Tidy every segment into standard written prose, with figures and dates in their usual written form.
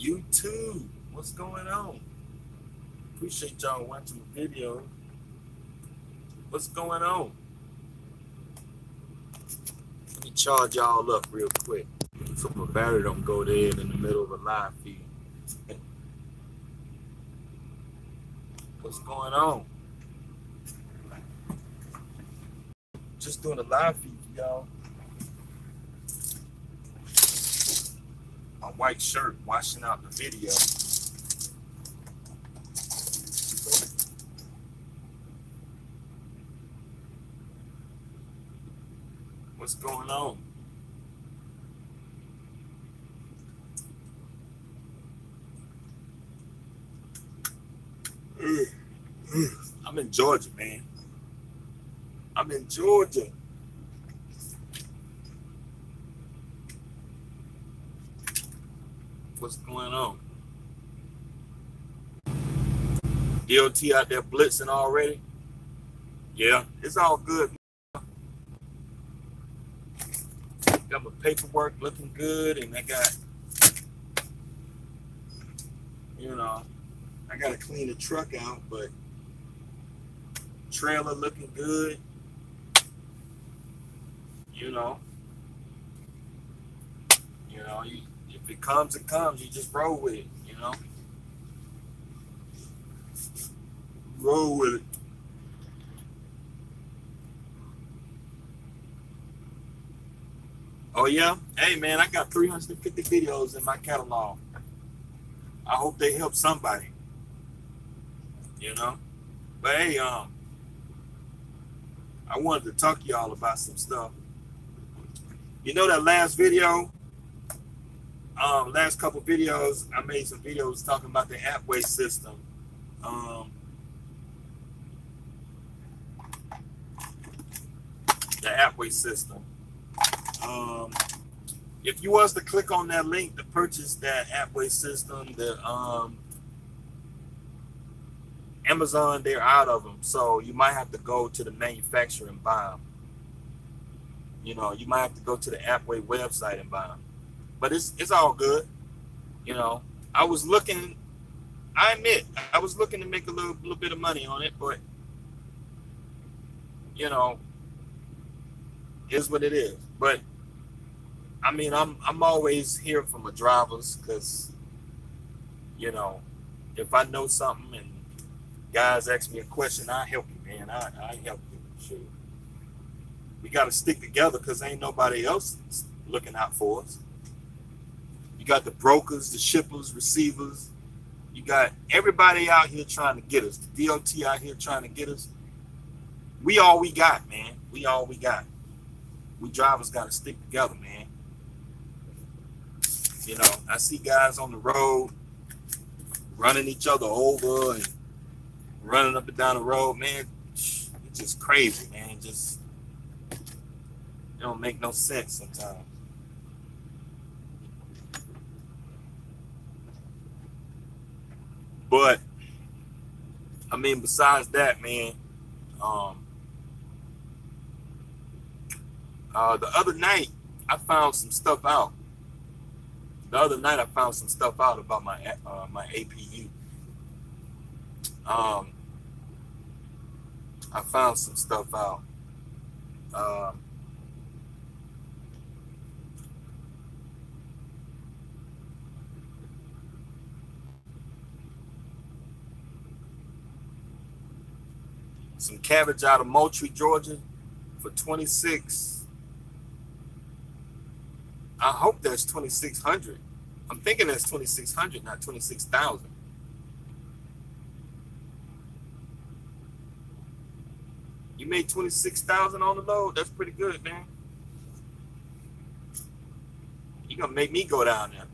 YouTube, what's going on? Appreciate y'all watching the video. What's going on? Let me charge y'all up real quick so my battery don't go dead in the middle of a live feed. What's going on? Just doing a live feed for y'all. My white shirt washing out the video. What's going on? I'm in Georgia, man. I'm in Georgia. What's going on? DOT out there blitzing already? Yeah, it's all good. Got my paperwork looking good, and I got, you know, I got to clean the truck out, but trailer looking good. You know, if it comes, it comes. You just roll with it, you know. Roll with it. Oh, yeah? Hey, man, I got 350 videos in my catalog. I hope they help somebody, you know. But, hey, I wanted to talk to y'all about some stuff. You know that last video, last couple videos, I made some videos talking about the Appway system. The Appway system. If you was to click on that link to purchase that Appway system, the Amazon, they're out of them, so you might have to go to the manufacturer and buy them. You know, you might have to go to the Appway website and buy them. But it's all good. You know, I was looking, I admit, I was looking to make a little bit of money on it, but, you know, is what it is. But, I mean, I'm always hearing from the drivers because, you know, if I know something and guys ask me a question, I help you, man. I help you. Sure. We got to stick together because ain't nobody else looking out for us. You got the brokers, the shippers, receivers. You got everybody out here trying to get us. The DOT out here trying to get us. We all we got, man. We all we got. We drivers got to stick together, man. You know, I see guys on the road running each other over and running up and down the road, man. It's just crazy, man. Just it don't make no sense sometimes. But I mean, besides that, man, the other night I found some stuff out. The other night I found some stuff out about my my APU. I found some stuff out. Some cabbage out of Moultrie, Georgia for 26. I hope that's 2,600. I'm thinking that's 2,600, not 26,000. You made 26,000 on the load. That's pretty good, man. You gonna make me go down there.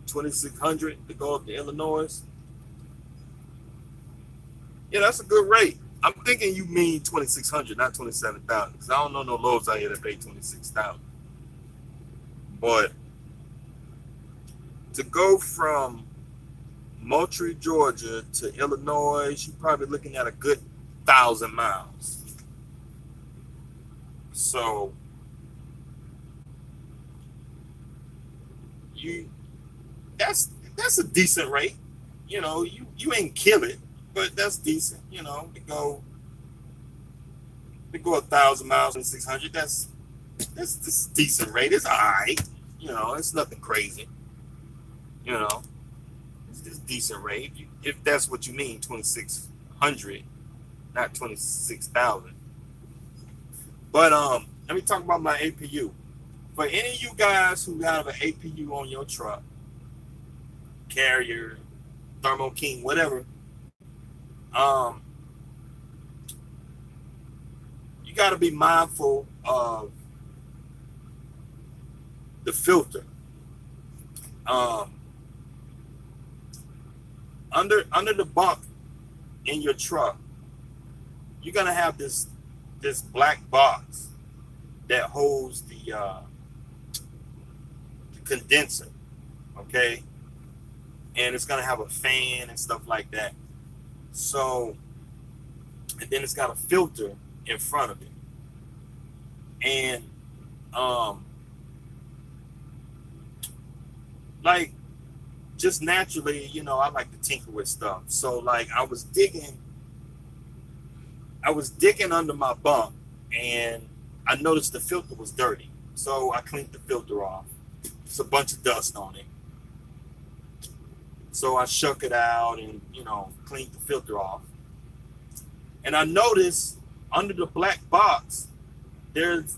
$2,600 to go up to Illinois. Yeah, that's a good rate. I'm thinking you mean 2,600, not 27,000, because I don't know no loads out here that pay 26,000. But to go from Moultrie, Georgia to Illinois, you're probably looking at a good 1,000 miles. So that's a decent rate. You know, you ain't kill it, but that's decent. You know, to go 1,000 miles and 600. That's a decent rate. It's all right. You know, it's nothing crazy. You know, it's decent rate. If that's what you mean, 2,600, not 26,000. But let me talk about my APU. For any of you guys who have an APU on your truck, Carrier, Thermo King, whatever, you got to be mindful of the filter. Under the bunk in your truck, you're gonna have this black box that holds the condenser, okay, and it's gonna have a fan and stuff like that. So, and then it's got a filter in front of it, and like, just naturally, you know, I like to tinker with stuff. So like I was digging under my bunk, and I noticed the filter was dirty. So I cleaned the filter off. It's a bunch of dust on it. So I shook it out and, you know, cleaned the filter off. And I noticed under the black box, there's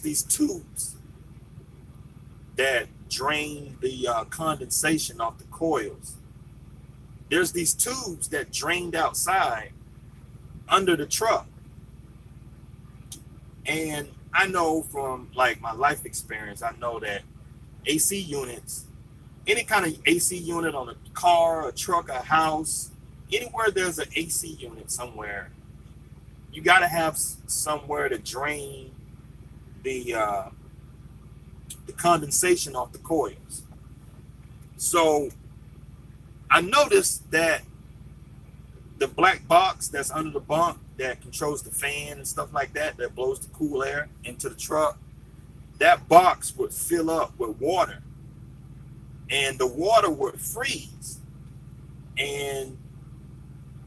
these tubes that drain the condensation off the coils. There's these tubes that drained outside under the truck. And I know from like my life experience, I know that AC units, any kind of AC unit on a car, a truck, a house, anywhere there's an AC unit somewhere, you got to have somewhere to drain the condensation off the coils. So I noticed that the black box that's under the bunk that controls the fan and stuff like that, that blows the cool air into the truck, that box would fill up with water, and the water would freeze, and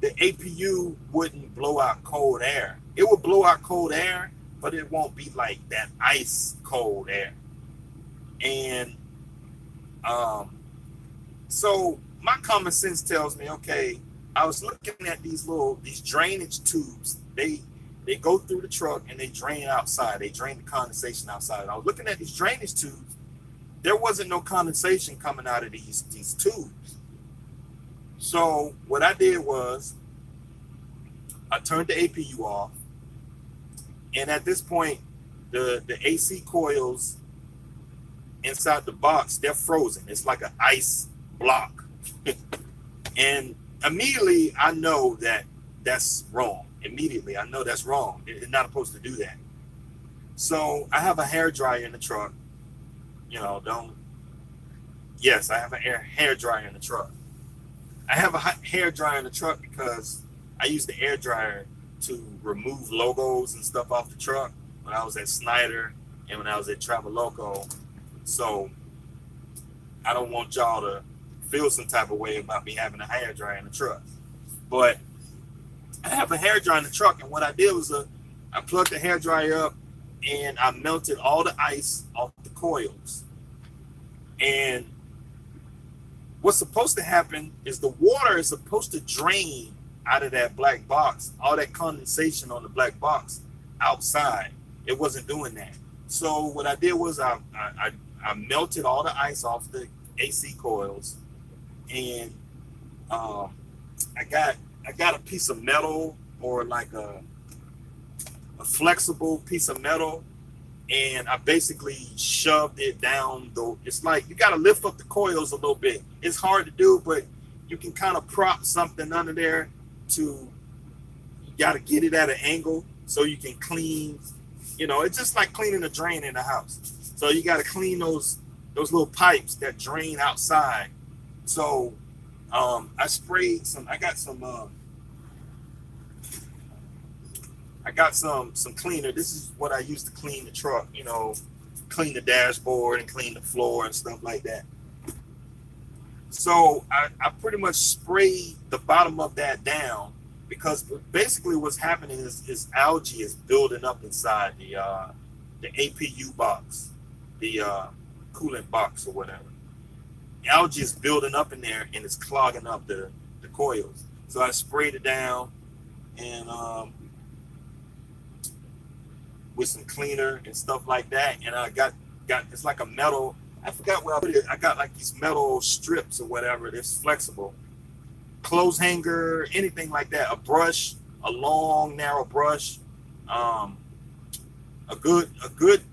the APU wouldn't blow out cold air. It would blow out cold air, but it won't be like that ice cold air. And so my common sense tells me, okay, I was looking at these drainage tubes. They go through the truck and they drain outside. They drain the condensation outside. I was looking at these drainage tubes. There wasn't no condensation coming out of these tubes. So what I did was I turned the APU off. And at this point, the AC coils inside the box, they're frozen. It's like an ice block. And immediately I know that that's wrong. Immediately I know that's wrong. It's not supposed to do that. So I have a hair dryer in the truck. You know, yes, I have a hair dryer in the truck. I have a hair dryer in the truck because I use the air dryer to remove logos and stuff off the truck when I was at Snyder and when I was at Travel Loco. So I don't want y'all to feel some type of way about me having a hair dryer in the truck. But I have a hair dryer in the truck, and what I did was I plugged the hair dryer up and I melted all the ice off the coils. And what's supposed to happen is the water is supposed to drain out of that black box, all that condensation on the black box outside. It wasn't doing that. So what I did was I melted all the ice off the AC coils, and I got a piece of metal, or like a flexible piece of metal, and I basically shoved it down. It's like you got to lift up the coils a little bit. It's hard to do, but you can kind of prop something under there you got to get it at an angle so you can clean. You know, it's just like cleaning a drain in the house. So you got to clean those little pipes that drain outside. So I sprayed some. I got some cleaner. This is what I used to clean the truck. You know, clean the dashboard and clean the floor and stuff like that. So I pretty much sprayed the bottom of that down, because basically what's happening is algae is building up inside the APU box, the coolant box or whatever. Algae is building up in there and it's clogging up the coils. So I sprayed it down and with some cleaner and stuff like that, and I got it's like a metal. I forgot where I put it. I got like these metal strips or whatever that's flexible. Clothes hanger, anything like that. A brush, a long, narrow brush. A good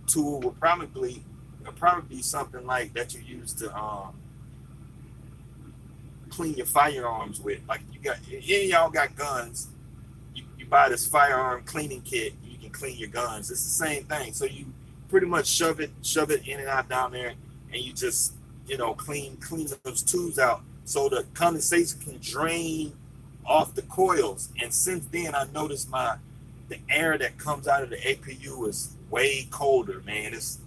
tool will probably be something like that you use to clean your firearms with. Like you got, any of y'all got guns, you buy this firearm cleaning kit, you can clean your guns. It's the same thing. So you pretty much shove it in and out down there, and you just, you know, clean those tubes out so the condensation can drain off the coils. And since then, I noticed the air that comes out of the APU is way colder, man. It's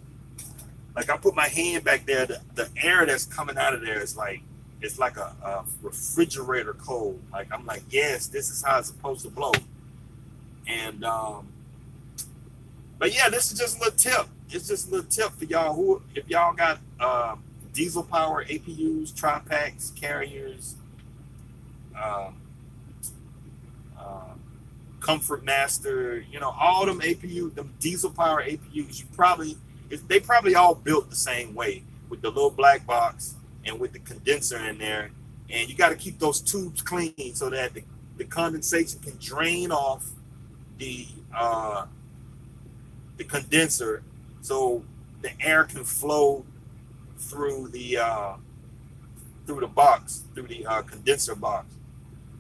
like I put my hand back there, the air that's coming out of there is like, it's like a refrigerator cold. Like, I'm like, yes, this is how it's supposed to blow. And but yeah, this is just a little tip. It's just a little tip for y'all if y'all got diesel power APUs, tri-packs, carriers, Comfort Master, you know, all them APU, them diesel power APUs, they probably all built the same way, with the little black box and with the condenser in there. And you got to keep those tubes clean so that the condensation can drain off the condenser, so the air can flow through the box, through the condenser box,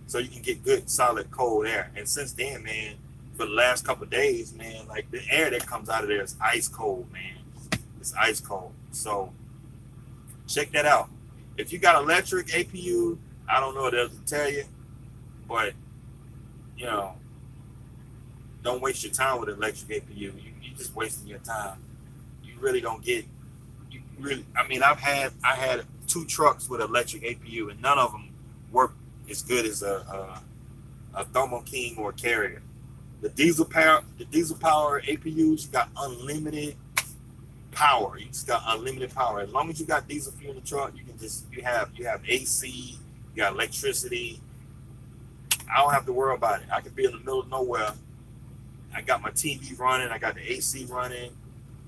so you can get good solid cold air. And since then, man, for the last couple of days, man, like the air that comes out of there is ice cold, man. It's ice cold. So check that out. If you got electric APU, I don't know what else to tell you, but you know, don't waste your time with electric APU. You're just wasting your time. You really don't get. I mean, I had 2 trucks with electric APU, and none of them work as good as a Thermo King or a Carrier. The diesel power APUs, you got unlimited power. You just got unlimited power. As long as you got diesel fuel in the truck, you can just you have AC, you got electricity. I don't have to worry about it. I could be in the middle of nowhere. I got my TV running. I got the AC running.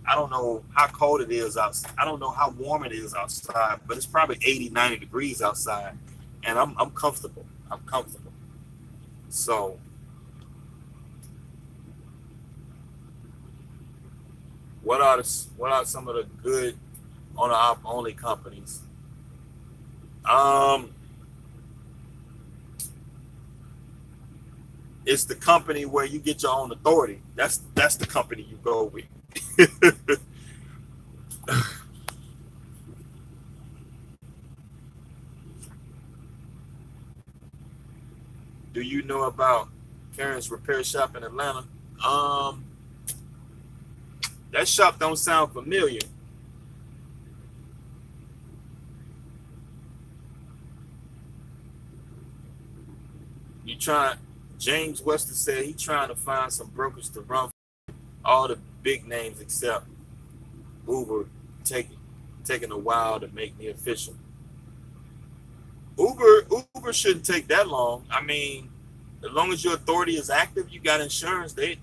I don't know how cold it is outside. I don't know how warm it is outside, but it's probably 80, 90 degrees outside. And I'm comfortable. I'm comfortable. So what are some of the good on-op only companies? It's the company where you get your own authority. That's the company you go with. Do you know about Karen's Repair Shop in Atlanta? That shop don't sound familiar. You try. James Wester said he trying to find some brokers to run all the big names except Uber, taking a while to make me official. Uber shouldn't take that long. I mean, as long as your authority is active, you got insurance, they'll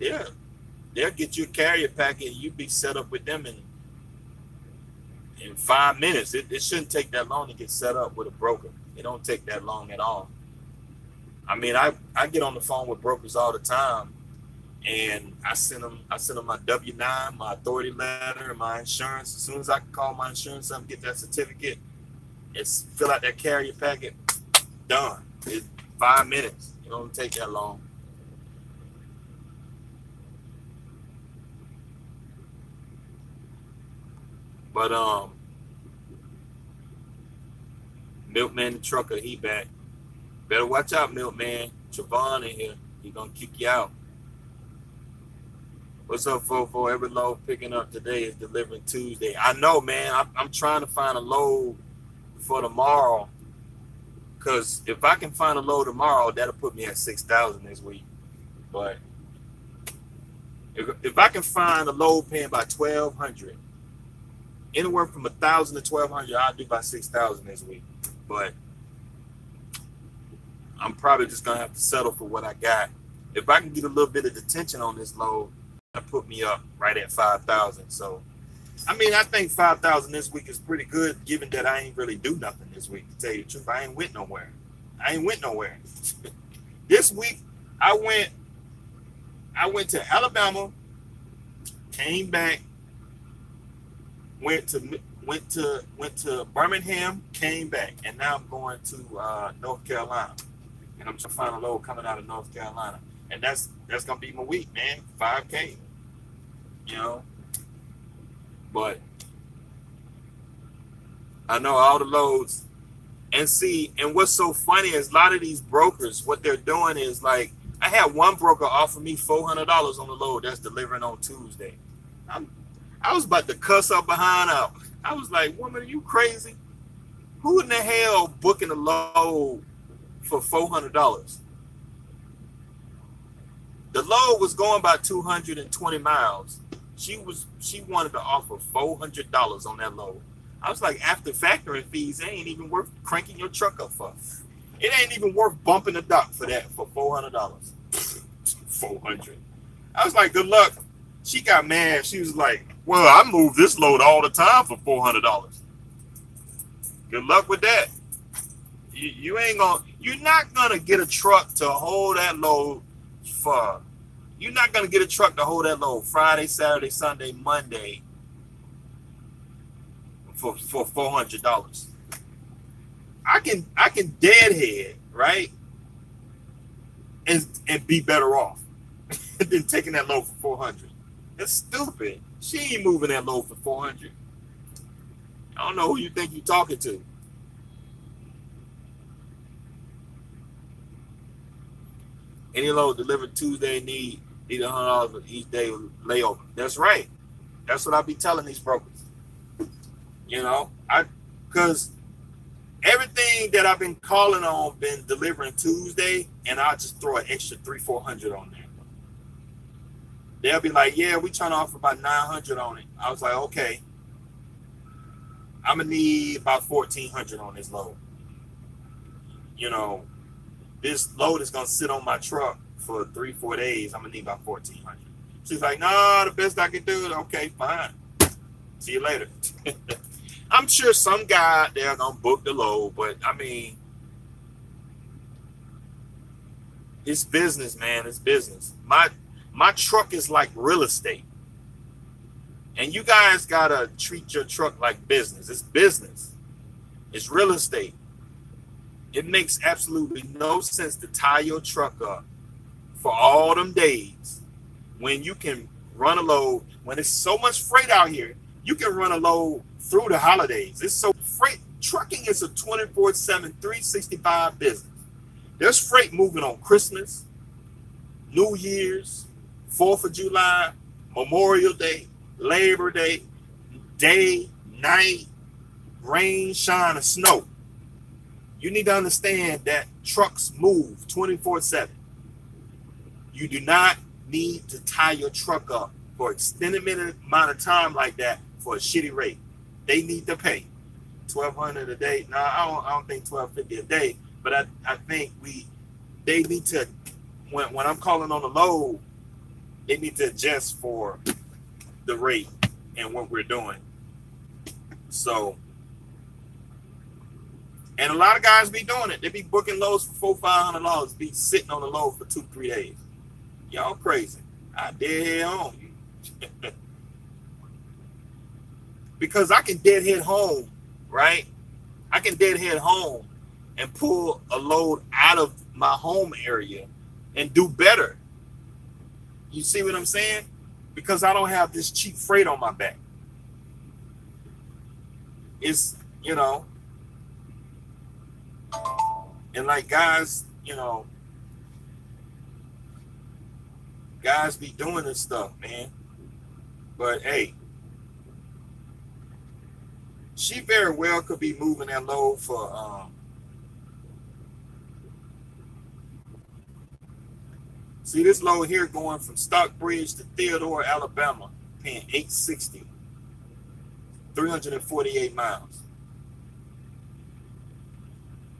get you a carrier packet and you be set up with them in 5 minutes. It shouldn't take that long to get set up with a broker. It don't take that long at all. I mean, I get on the phone with brokers all the time, and I send them my W-9, my authority letter, and my insurance. As soon as I can call my insurance up and get that certificate, it's fill out that carrier packet, done. It's 5 minutes. It don't take that long. But Milkman the trucker, he back. Better watch out, Milkman. Trevon in here. He gonna kick you out. What's up, Fofo? Every load picking up today is delivering Tuesday. I know, man. I'm trying to find a load for tomorrow. Because if I can find a load tomorrow, that'll put me at 6,000 this week. But if I can find a load paying by 1,200, anywhere from 1,000 to 1,200, I'll do by 6,000 this week. But I'm probably just gonna have to settle for what I got. If I can get a little bit of detention on this load, that'll put me up right at 5,000. So, I mean, I think 5,000 this week is pretty good, given that I ain't really do nothing this week. To tell you the truth, I ain't went nowhere. This week, I went to Alabama, came back, went to Birmingham, came back, and now I'm going to North Carolina, and I'm trying to find a load coming out of North Carolina, and that's gonna be my week, man. 5K, you know. But I know all the loads, and see, and what's so funny is a lot of these brokers, what they're doing is like, I had one broker offer me $400 on the load that's delivering on Tuesday. I was about to cuss up behind out. I was like, woman, are you crazy? Who in the hell booking a load for $400? The load was going about 220 miles. She wanted to offer $400 on that load. I was like, after factoring fees, it ain't even worth cranking your truck up for. It ain't even worth bumping the dock for that for $400. $400. I was like, good luck. She got mad. She was like, well, I move this load all the time for $400. Good luck with that. You're not gonna get a truck to hold that load for. You're not gonna get a truck to hold that load Friday, Saturday, Sunday, Monday for $400. I can deadhead, right, and be better off than taking that load for $400. That's stupid. She ain't moving that load for $400. I don't know who you think you're talking to. Any load delivered Tuesday need $100 for each day layover. That's right. That's what I be telling these brokers. You know, because everything that I've been calling on been delivering Tuesday, and I'll just throw an extra $300-400 on there. They'll be like, yeah, we trying to offer about $900 on it. I was like, okay, I'm gonna need about $1,400 on this load. You know, this load is gonna sit on my truck for 3-4 days. I'm gonna need about $1,400. She's like, no, the best I can do is okay, fine. See you later. I'm sure some guy out there gonna book the load, but I mean, it's business, man. It's business. My truck is like real estate, and you guys gotta treat your truck like business. It's business. It's real estate. It makes absolutely no sense to tie your truck up for all them days when you can run a load. When it's so much freight out here, you can run a load through the holidays. It's so freight. Trucking is a 24/7, 365 business. There's freight moving on Christmas, New Year's, 4th of July, Memorial Day, Labor Day, day, night, rain, shine, or snow. You need to understand that trucks move 24/7. You do not need to tie your truck up for extended amount of time like that for a shitty rate. They need to pay $1,200 a day. No, I don't think $1,250 a day, but I think they need to, when I'm calling on the load, they need to adjust for the rate and what we're doing. So, and a lot of guys be doing it. They be booking loads for $400-500, be sitting on the load for 2-3 days. Y'all crazy. I deadhead home. Because I can deadhead home, right? I can deadhead home and pull a load out of my home area and do better. You see what I'm saying? Because I don't have this cheap freight on my back. It's, you know, And like guys, you know, guys be doing this stuff, man. But hey, she very well could be moving that load for see this load here going from Stockbridge to Theodore, Alabama, paying $860, 348 miles.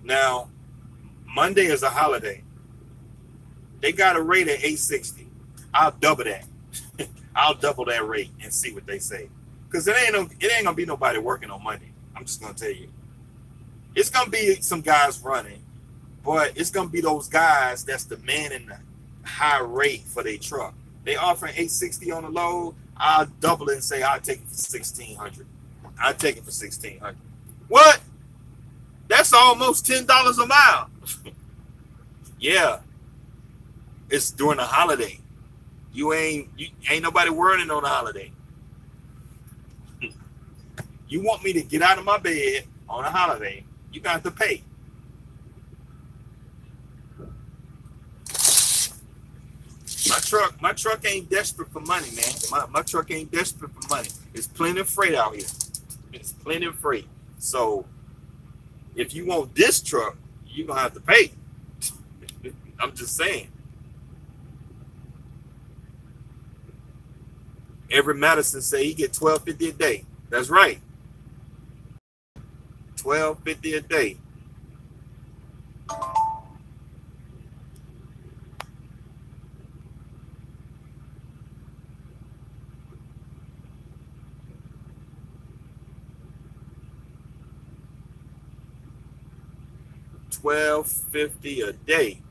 Now, Monday is a holiday. They got a rate at $860. I'll double that. I'll double that rate and see what they say. Because it ain't gonna be nobody working on Monday. I'm just gonna tell you. It's gonna be some guys running, but it's gonna be those guys that's demanding the high rate for their truck. They offering $860 on the load. I'll double it and say I'll take it for $1,600. I'll take it for $1,600. What? That's almost $10 a mile. Yeah. It's during a holiday. You ain't nobody worrying on a holiday. You want me to get out of my bed on a holiday, you got to pay. My truck ain't desperate for money, man. My truck ain't desperate for money. It's plenty of freight out here. It's plenty of freight. So if you want this truck, you're gonna have to pay. I'm just saying. Everett Madison say he get $12.50 a day. That's right. $12.50 a day. $12.50 a day.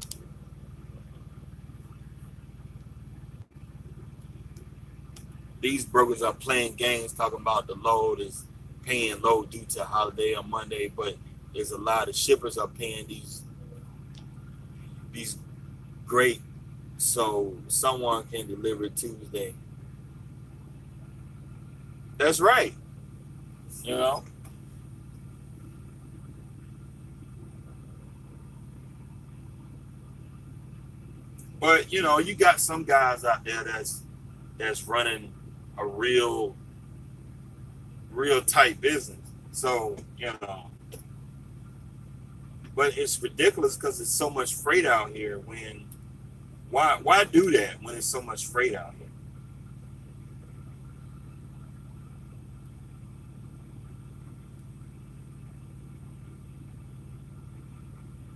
These brokers are playing games talking about the load is paying low due to a holiday on Monday, but there's a lot of shippers are paying these great so someone can deliver it Tuesday. That's right. You know. But you know, you got some guys out there that's running a real tight business. So, you know, but it's ridiculous because there's so much freight out here. Why do that when there's so much freight out here?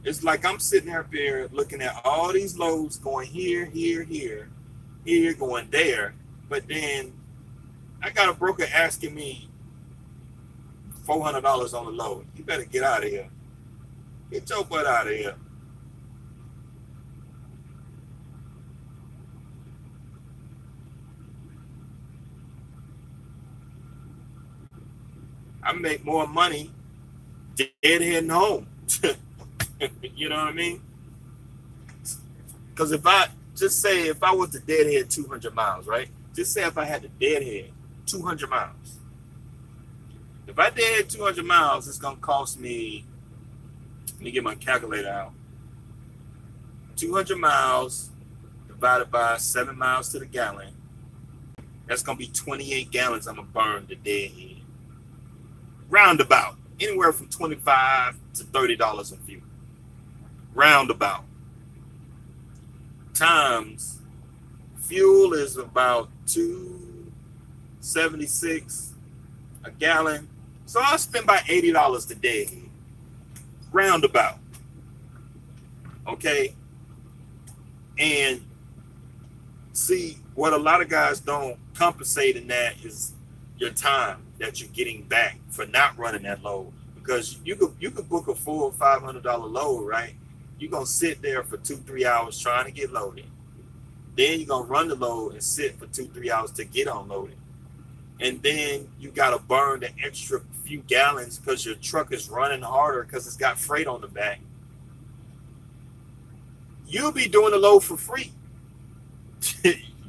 It's like I'm sitting up here looking at all these loads going here, going there, but then I got a broker asking me $400 on the load. You better get out of here. Get your butt out of here. I make more money dead heading home. You know what I mean? Because if I was to deadhead 200 miles, right? Just say if I had to deadhead 200 miles. If I deadhead 200 miles, it's going to cost me, let me get my calculator out. 200 miles divided by 7 miles to the gallon. That's going to be 28 gallons I'm going to burn to deadhead. Roundabout. Anywhere from $25 to $30 in fuel. Roundabout. Times fuel is about $2.76 a gallon. So I'll spend about $80 a day. Roundabout. Okay. And see, what a lot of guys don't compensate in that is your time that you're getting back for not running that load. Because you could book a full $500 load, right? You're going to sit there for 2-3 hours trying to get loaded. Then you're going to run the load and sit for 2-3 hours to get unloaded. And then you got to burn the extra few gallons because your truck is running harder because it's got freight on the back. You'll be doing the load for free.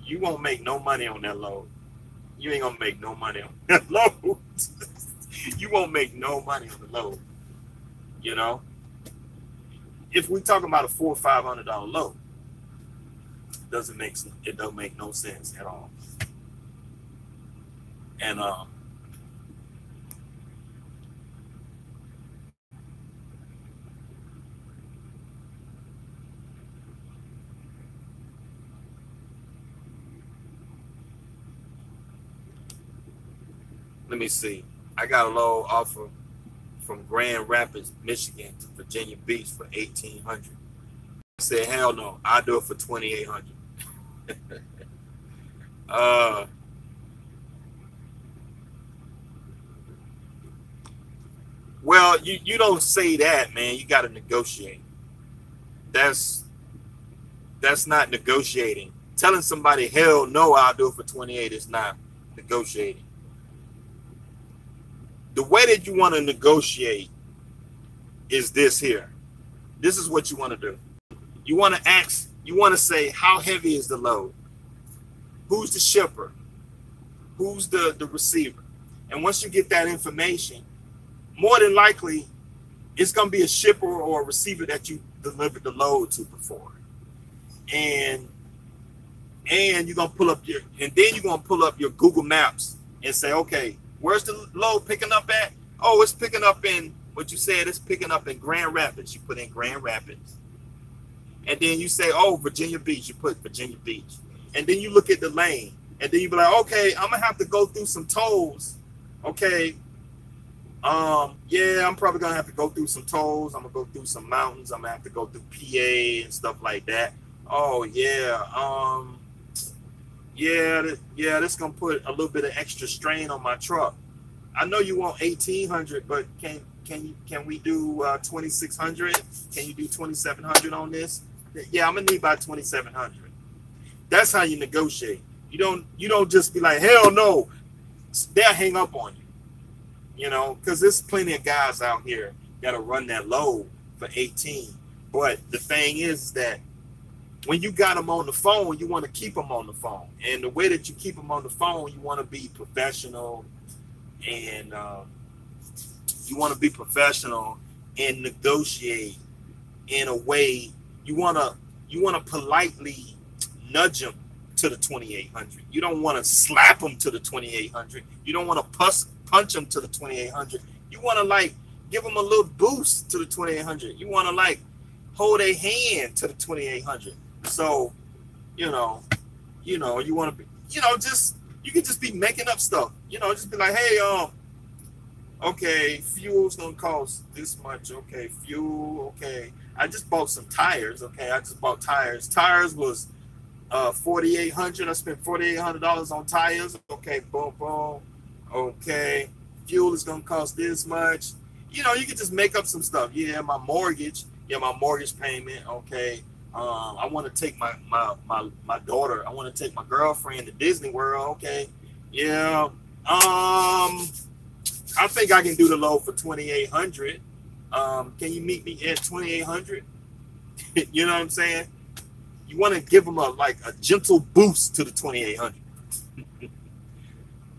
You won't make no money on that load. You ain't going to make no money on that load. You won't make no money on the load. You know? if we talking about a $400 or $500 load, it don't make no sense at all. And let me see. I got a load offer from Grand Rapids, Michigan to Virginia Beach for $1,800. I said, hell no, I'll do it for $2,800. Well, you don't say that, man. You got to negotiate. That's not negotiating. Telling somebody, hell no, I'll do it for 28 is not negotiating. The way that you want to negotiate is this here. This is what you want to do. You want to ask, you want to say, how heavy is the load? Who's the shipper? Who's the receiver? And once you get that information, more than likely, it's going to be a shipper or a receiver that you delivered the load to before. And you're going to pull up your Google Maps and say, okay, where's the load picking up at? Oh, it's picking up in what you said. It's picking up in Grand Rapids. You put in Grand Rapids. And then you say, oh, Virginia Beach. You put Virginia Beach. And then you look at the lane. And then you be like, okay, I'm going to have to go through some tolls. Okay. Yeah, I'm probably going to have to go through some tolls. I'm going to go through some mountains. I'm going to have to go through PA and stuff like that. Oh, yeah. Yeah, that's going to put a little bit of extra strain on my truck. I know you want 1,800, but can we do 2,600? Can you do 2,700 on this? Yeah, I'm going to need about 2,700. That's how you negotiate. You don't just be like, hell no. They'll hang up on you. You know, because there's plenty of guys out here that'll run that load for 18. But the thing is that when you got them on the phone, you want to keep them on the phone. And the way that you keep them on the phone, you want to be professional, and negotiate in a way. You want to politely nudge them to the 2,800. You don't want to slap them to the 2,800. You don't want to punch them to the 2,800. You want to like give them a little boost to the 2,800. You want to like hold a hand to the 2,800. So, you want to be, just, you can just be making up stuff, just be like, hey, okay, fuel's going to cost this much. Okay. Fuel. Okay. I just bought some tires. Okay. I just bought tires. Tires was, $4,800. I spent $4,800 on tires. Okay. Boom, boom. Okay. Fuel is going to cost this much. You can just make up some stuff. Yeah. My mortgage payment. Okay. I want to take my daughter. I want to take my girlfriend to Disney World. Okay. Yeah. I think I can do the load for 2,800. Can you meet me at 2,800? You know what I'm saying? You want to give them a gentle boost to the 2,800.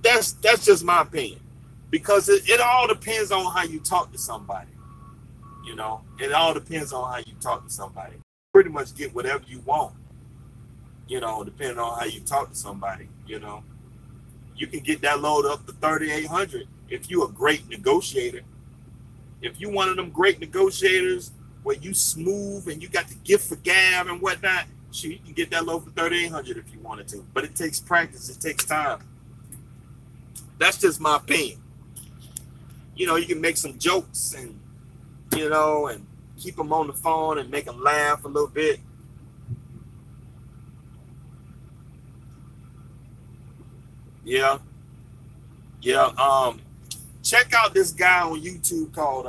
That's just my opinion, because it all depends on how you talk to somebody. It all depends on how you talk to somebody. Pretty much get whatever you want, depending on how you talk to somebody. You can get that load up to 3,800 if you're a great negotiator. If you one of them great negotiators where you smooth and you got the gift for gab and whatnot, you can get that load for 3,800 if you wanted to. But it takes practice. It takes time. That's just my opinion. You can make some jokes and and keep them on the phone and make them laugh a little bit. Yeah. Check out this guy on YouTube called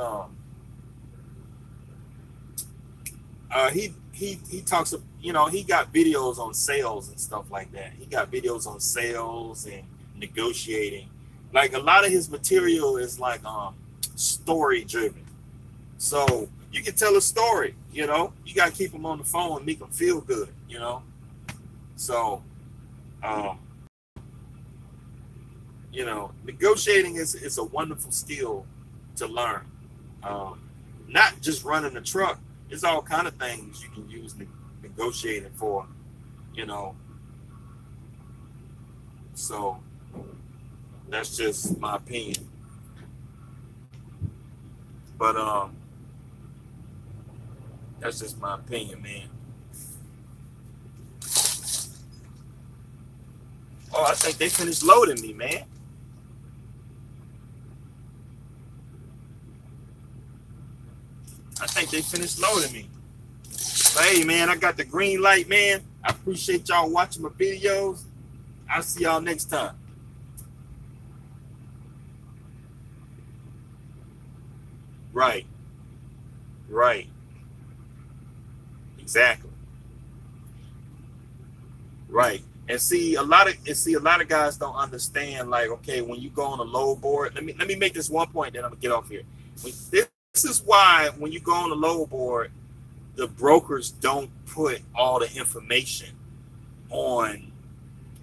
he talks, he got videos on sales and stuff like that. He got videos on sales and negotiating. Like a lot of his material is like story driven. So you can tell a story, you got to keep them on the phone and make them feel good, So, negotiating is a wonderful skill to learn. Not just running a truck, it's all kind of things you can use negotiating for, you know. So that's just my opinion. But that's just my opinion, man. Oh, I think they finished loading me, man. I think they finished loading me. But hey, man, I got the green light, man. I appreciate y'all watching my videos. I'll see y'all next time. Right. Right. Exactly. Right. And see a lot of guys don't understand, like, okay, when you go on a load board, let me make this one point, then I'm gonna get off here. This is why when you go on the load board, the brokers don't put all the information on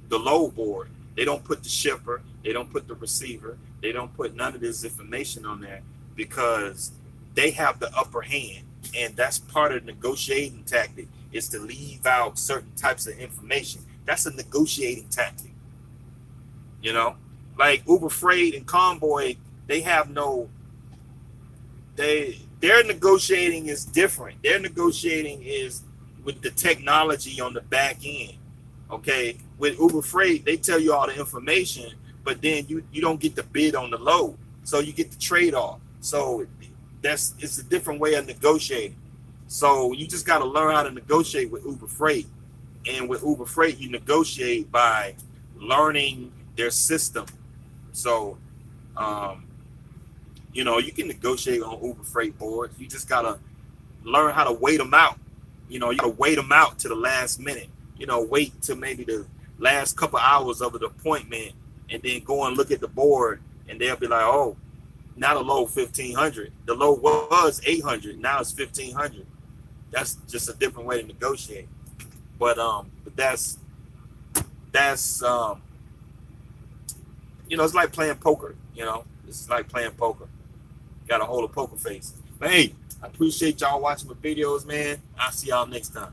the load board. They don't put the shipper, they don't put the receiver, they don't put none of this information on there, because they have the upper hand, and that's part of the negotiating tactic, is to leave out certain types of information. That's a negotiating tactic. You know, like Uber Freight and Convoy, they have no, their negotiating is different. Their negotiating is with the technology on the back end. Okay, with Uber Freight, they tell you all the information, but then you don't get the bid on the load, so you get the trade-off. So it's a different way of negotiating. So you just got to learn how to negotiate with Uber Freight. And with Uber Freight, you negotiate by learning their system. So, you know, you can negotiate on Uber Freight boards. You just got to learn how to wait them out. You know, you got to wait them out to the last minute. You know, wait to maybe the last couple hours of the appointment, and then go and look at the board, and they'll be like, oh, now the low 1,500. The low was 800. Now it's 1,500. That's just a different way to negotiate. But that's you know, it's like playing poker. You know, it's like playing poker. Got to hold a poker face. But hey, I appreciate y'all watching my videos, man. I'll see y'all next time.